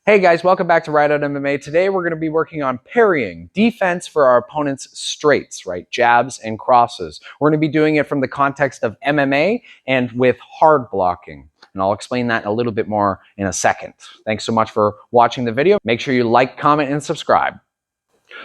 Hey guys, welcome back to Ride Out MMA. Today we're going to be working on parrying, defense for our opponent's straights, right? Jabs and crosses. We're going to be doing it from the context of MMA and with hard blocking. And I'll explain that a little bit more in a second. Thanks so much for watching the video. Make sure you like, comment, and subscribe.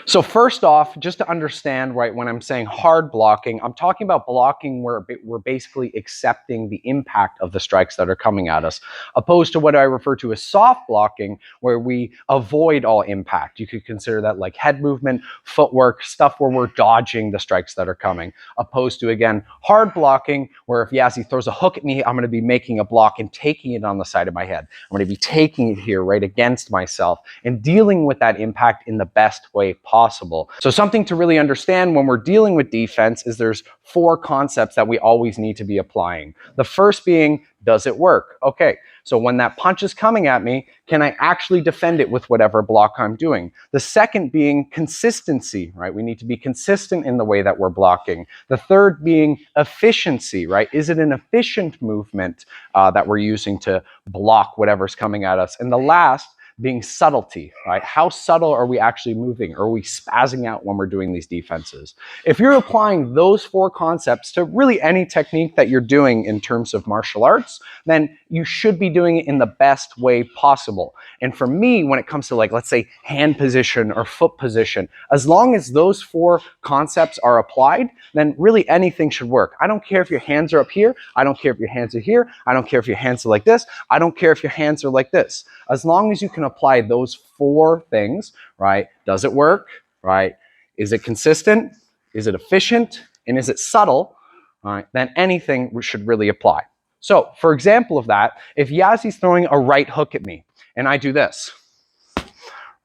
So first off, just to understand, right, when I'm saying hard blocking, I'm talking about blocking where we're basically accepting the impact of the strikes that are coming at us, opposed to what I refer to as soft blocking, where we avoid all impact. You could consider that like head movement, footwork, stuff where we're dodging the strikes that are coming, opposed to, again, hard blocking, where if Yazzie throws a hook at me, I'm going to be making a block and taking it on the side of my head. I'm going to be taking it here right against myself and dealing with that impact in the best way possible. So something to really understand when we're dealing with defense is there's 4 concepts that we always need to be applying. The first being, does it work? Okay, so when that punch is coming at me, can I actually defend it with whatever block I'm doing? The second being consistency, right? We need to be consistent in the way that we're blocking. The third being efficiency, right? Is it an efficient movement that we're using to block whatever's coming at us? And the last being subtlety, right? How subtle are we actually moving? Are we spazzing out when we're doing these defenses? If you're applying those 4 concepts to really any technique that you're doing in terms of martial arts, then you should be doing it in the best way possible. And for me, when it comes to, like, let's say hand position or foot position, as long as those 4 concepts are applied, then really anything should work. I don't care if your hands are up here. I don't care if your hands are here. I don't care if your hands are like this. I don't care if your hands are like this. As long as you can apply those 4 things, right? Does it work, right? Is it consistent? Is it efficient? And is it subtle, right? Then anything should really apply. So, for example of that, if Yazzie's throwing a right hook at me and I do this,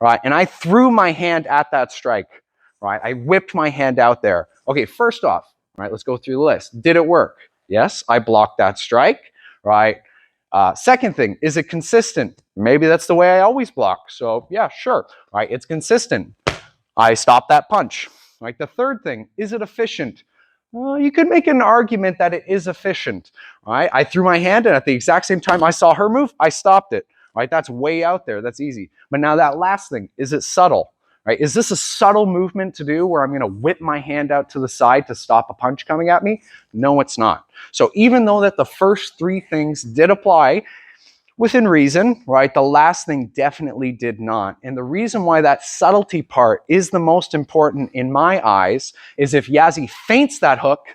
right? And I threw my hand at that strike, right? I whipped my hand out there. Okay, first off, right, let's go through the list. Did it work? Yes, I blocked that strike, right? Second thing, is it consistent? Maybe that's the way I always block. So yeah, sure, right? It's consistent. I stopped that punch. Right? The third thing, is it efficient? Well, you could make an argument that it is efficient. Right? I threw my hand and at the exact same time I saw her move, I stopped it. Right? That's way out there. That's easy. But now that last thing, is it subtle? Right? Is this a subtle movement to do where I'm going to whip my hand out to the side to stop a punch coming at me? No, it's not. So even though that the first 3 things did apply within reason, right, the last thing definitely did not. And the reason why that subtlety part is the most important in my eyes is if Yazzie feints that hook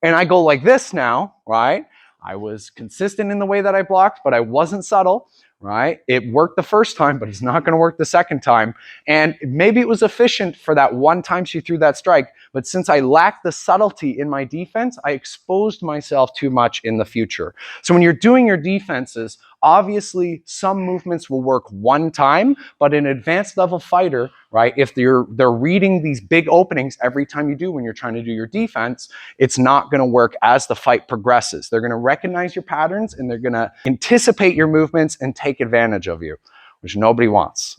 and I go like this now, right, I was consistent in the way that I blocked, but I wasn't subtle. Right? It worked the first time, but it's not going to work the second time. And maybe it was efficient for that one time she threw that strike, but since I lacked the subtlety in my defense, I exposed myself too much in the future. So when you're doing your defenses, obviously some movements will work one time, but an advanced level fighter, right, if they're reading these big openings every time you do when you're trying to do your defense, it's not going to work as the fight progresses. They're going to recognize your patterns and they're going to anticipate your movements and take advantage of you, which nobody wants.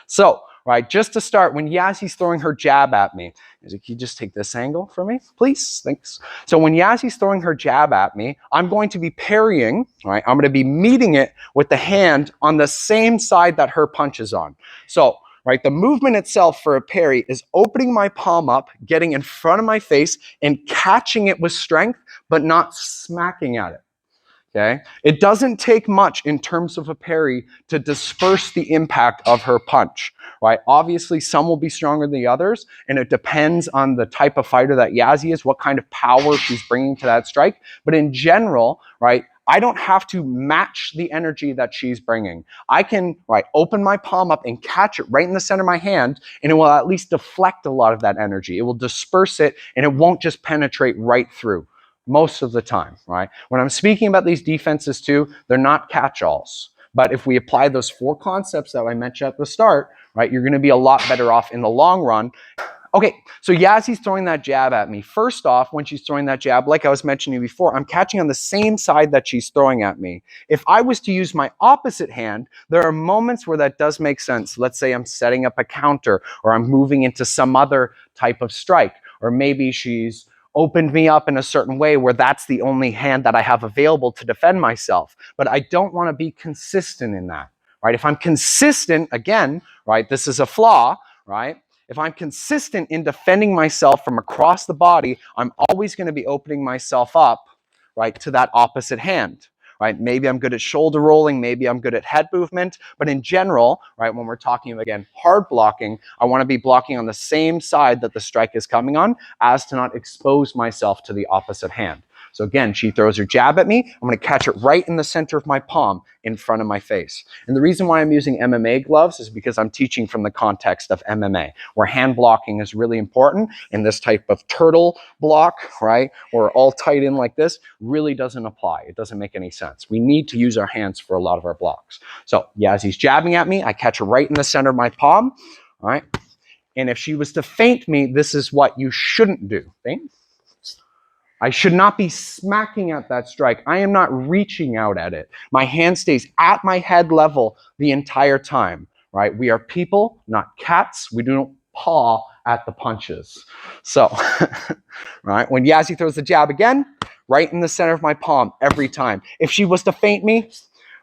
So, right, just to start, when Yazzie's throwing her jab at me, can you just take this angle for me, please? Thanks. So when Yazzie's throwing her jab at me, I'm going to be parrying, right? I'm going to be meeting it with the hand on the same side that her punch is on. So, right, the movement itself for a parry is opening my palm up, getting in front of my face, and catching it with strength, but not smacking at it. Okay? It doesn't take much in terms of a parry to disperse the impact of her punch, right? Obviously, some will be stronger than the others, and it depends on the type of fighter that Yazzie is, what kind of power she's bringing to that strike. But in general, right, I don't have to match the energy that she's bringing. I can, right, open my palm up and catch it right in the center of my hand, and it will at least deflect a lot of that energy. It will disperse it, and it won't just penetrate right through. Most of the time, right? When I'm speaking about these defenses too, they're not catch-alls. But if we apply those 4 concepts that I mentioned at the start, right, you're going to be a lot better off in the long run. Okay, so Yazzie's throwing that jab at me. First off, when she's throwing that jab, like I was mentioning before, I'm catching on the same side that she's throwing at me. If I was to use my opposite hand, there are moments where that does make sense. Let's say I'm setting up a counter, or I'm moving into some other type of strike, or maybe she's opened me up in a certain way where that's the only hand that I have available to defend myself. But I don't want to be consistent in that, right? If I'm consistent, again, right, this is a flaw, right? If I'm consistent in defending myself from across the body, I'm always going to be opening myself up, right, to that opposite hand, right? Maybe I'm good at shoulder rolling, maybe I'm good at head movement, but in general, right, when we're talking about, again, hard blocking, I want to be blocking on the same side that the strike is coming on as to not expose myself to the opposite hand. So again, she throws her jab at me. I'm going to catch it right in the center of my palm in front of my face. And the reason why I'm using MMA gloves is because I'm teaching from the context of MMA, where hand blocking is really important. And this type of turtle block, right, or all tight in like this, really doesn't apply. It doesn't make any sense. We need to use our hands for a lot of our blocks. So yeah, as he's jabbing at me, I catch her right in the center of my palm, all right? And if she was to feint me, this is what you shouldn't do. Feint? I should not be smacking at that strike. I am not reaching out at it. My hand stays at my head level the entire time, right? We are people, not cats. We don't paw at the punches. So, right, when Yazzie throws the jab again, right in the center of my palm every time. If she was to feint me,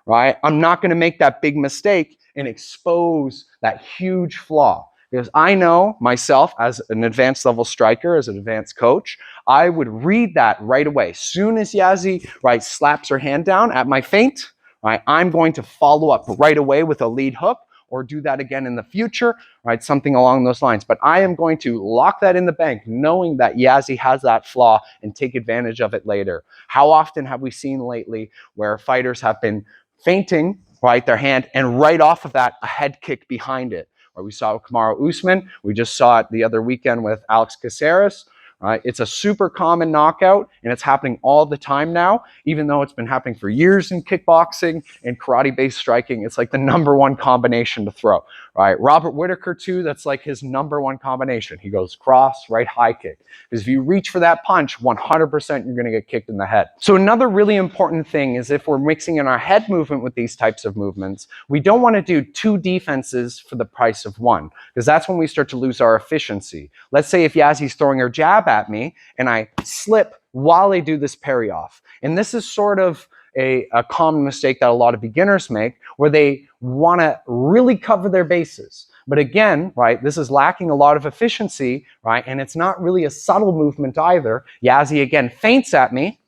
right, I'm not going to make that big mistake and expose that huge flaw. Because I know myself as an advanced level striker, as an advanced coach, I would read that right away. Soon as Yazzie, right, slaps her hand down at my feint, right, I'm going to follow up right away with a lead hook or do that again in the future, right, something along those lines. But I am going to lock that in the bank, knowing that Yazzie has that flaw and take advantage of it later. How often have we seen lately where fighters have been feinting, right, their hand, and right off of that, a head kick behind it? Or we saw it with Kamaru Usman. We just saw it the other weekend with Alex Caceres. Right? It's a super common knockout, and it's happening all the time now, even though it's been happening for years in kickboxing and karate-based striking. It's like the #1 combination to throw. Right? Robert Whittaker, too, that's like his #1 combination. He goes cross, right, high kick. Because if you reach for that punch, 100% you're going to get kicked in the head. So another really important thing is if we're mixing in our head movement with these types of movements, we don't want to do 2 defenses for the price of 1, because that's when we start to lose our efficiency. Let's say if Yazzie's throwing her jab at me and I slip while I do this parry off. And this is sort of a common mistake that a lot of beginners make, where they want to really cover their bases. But again, right, this is lacking a lot of efficiency, right? And it's not really a subtle movement either. Yazzie again feints at me,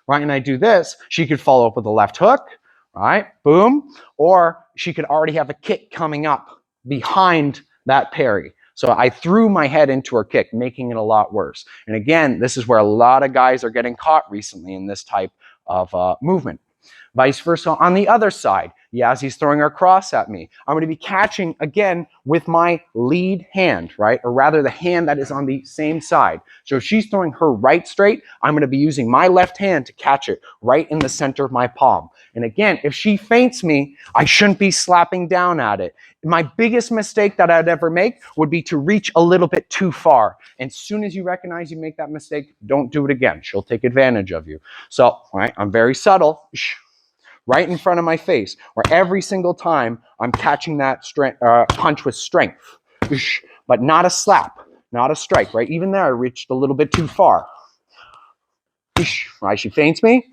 right? And I do this. She could follow up with a left hook, right? Boom. Or she could already have a kick coming up behind that parry. So I threw my head into her kick, making it a lot worse. And again, this is where a lot of guys are getting caught recently in this type of movement. Vice versa on the other side. Yazzie's throwing her cross at me. I'm going to be catching again with my lead hand, right? Or rather the hand that is on the same side. So if she's throwing her right straight, I'm going to be using my left hand to catch it right in the center of my palm. And again, if she feints me, I shouldn't be slapping down at it. My biggest mistake that I'd ever make would be to reach a little bit too far. And as soon as you recognize you make that mistake, don't do it again. She'll take advantage of you. So, all right, I'm very subtle. Right in front of my face, where every single time I'm catching that punch with strength, but not a slap, not a strike, right? Even there, I reached a little bit too far. Right, she feints me,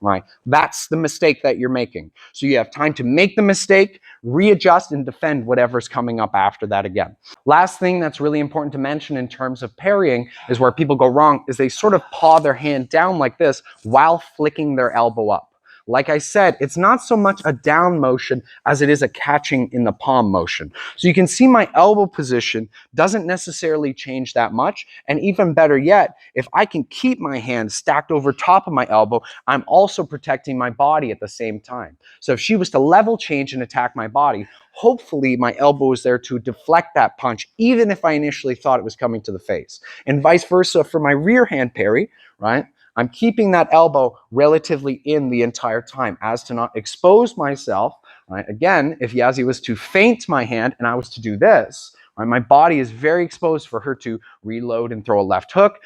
right? That's the mistake that you're making. So you have time to make the mistake, readjust, and defend whatever's coming up after that again. Last thing that's really important to mention in terms of parrying is where people go wrong is they sort of paw their hand down like this while flicking their elbow up. Like I said, it's not so much a down motion as it is a catching in the palm motion. So you can see my elbow position doesn't necessarily change that much. And even better yet, if I can keep my hand stacked over top of my elbow, I'm also protecting my body at the same time. So if she was to level change and attack my body, hopefully my elbow is there to deflect that punch, even if I initially thought it was coming to the face. And vice versa for my rear hand parry, right? I'm keeping that elbow relatively in the entire time as to not expose myself. Right? Again, if Yazzie was to feint my hand and I was to do this, right, my body is very exposed for her to reload and throw a left hook,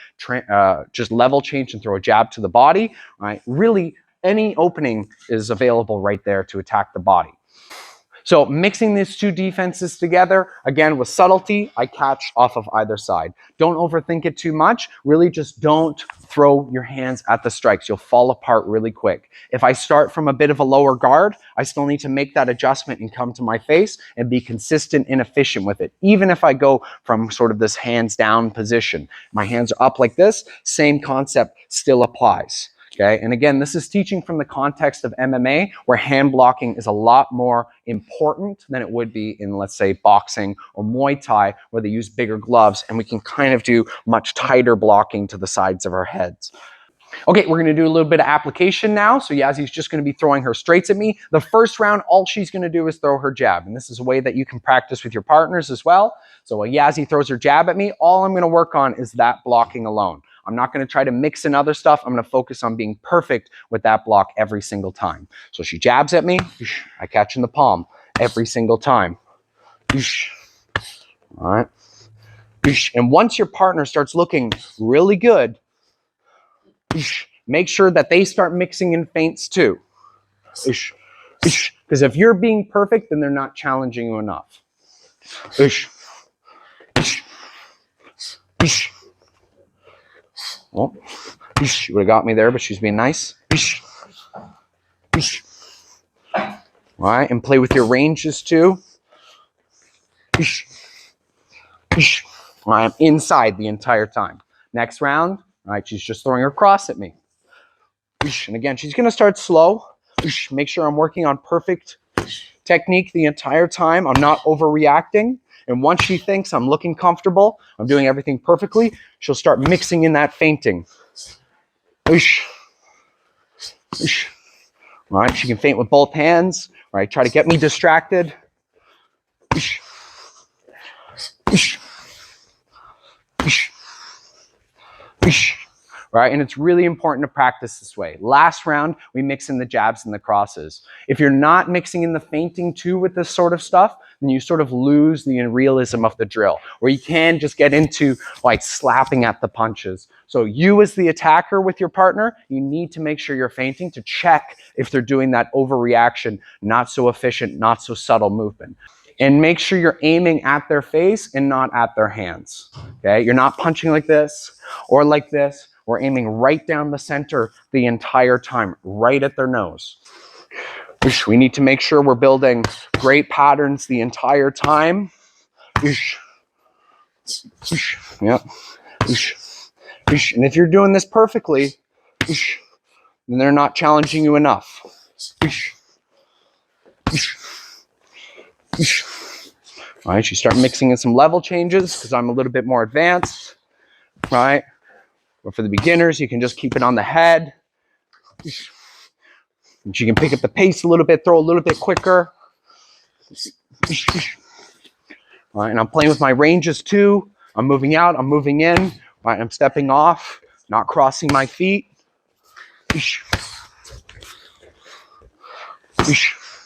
just level change and throw a jab to the body. Right? Really, any opening is available right there to attack the body. So mixing these two defenses together, again, with subtlety, I catch off of either side. Don't overthink it too much. Really just don't throw your hands at the strikes. You'll fall apart really quick. If I start from a bit of a lower guard, I still need to make that adjustment and come to my face and be consistent and efficient with it. Even if I go from sort of this hands down position, my hands are up like this, same concept still applies. Okay, and again, this is teaching from the context of MMA, where hand blocking is a lot more important than it would be in, let's say, boxing or Muay Thai, where they use bigger gloves and we can kind of do much tighter blocking to the sides of our heads. Okay, we're going to do a little bit of application now. So Yazzy's just going to be throwing her straights at me. The first round, all she's going to do is throw her jab. And this is a way that you can practice with your partners as well. So when Yazzy throws her jab at me, all I'm going to work on is that blocking alone. I'm not going to try to mix in other stuff. I'm going to focus on being perfect with that block every single time. So she jabs at me. I catch in the palm every single time. All right. And once your partner starts looking really good, make sure that they start mixing in feints too. Because if you're being perfect, then they're not challenging you enough. Oh, she would have got me there, but she's being nice. All right, and play with your ranges too. All right, I'm inside the entire time. Next round, all right, she's just throwing her cross at me. And again, she's going to start slow. Make sure I'm working on perfect technique the entire time. I'm not overreacting. And once she thinks I'm looking comfortable, I'm doing everything perfectly, she'll start mixing in that feinting. All right, she can feint with both hands. All right, try to get me distracted. Right, and it's really important to practice this way. Last round, we mix in the jabs and the crosses. If you're not mixing in the feinting too with this sort of stuff, then you sort of lose the realism of the drill, where you can just get into like slapping at the punches. So you as the attacker with your partner, you need to make sure you're feinting to check if they're doing that overreaction, not so efficient, not so subtle movement. And make sure you're aiming at their face and not at their hands. Okay, you're not punching like this or like this. We're aiming right down the center the entire time, right at their nose. We need to make sure we're building great patterns the entire time. Yep. And if you're doing this perfectly, then they're not challenging you enough. All right, you start mixing in some level changes because I'm a little bit more advanced. All right. But for the beginners, you can just keep it on the head. And you can pick up the pace a little bit, throw a little bit quicker. All right, and I'm playing with my ranges too. I'm moving out, I'm moving in. All right, I'm stepping off, not crossing my feet.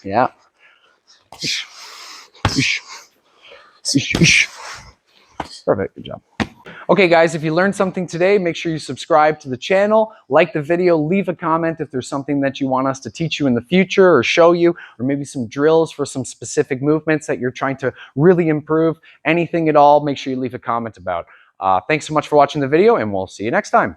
Yeah. Perfect, good job. Okay guys, if you learned something today, make sure you subscribe to the channel, like the video, leave a comment if there's something that you want us to teach you in the future or show you, or maybe some drills for some specific movements that you're trying to really improve. Anything at all, make sure you leave a comment about. Thanks so much for watching the video, and we'll see you next time.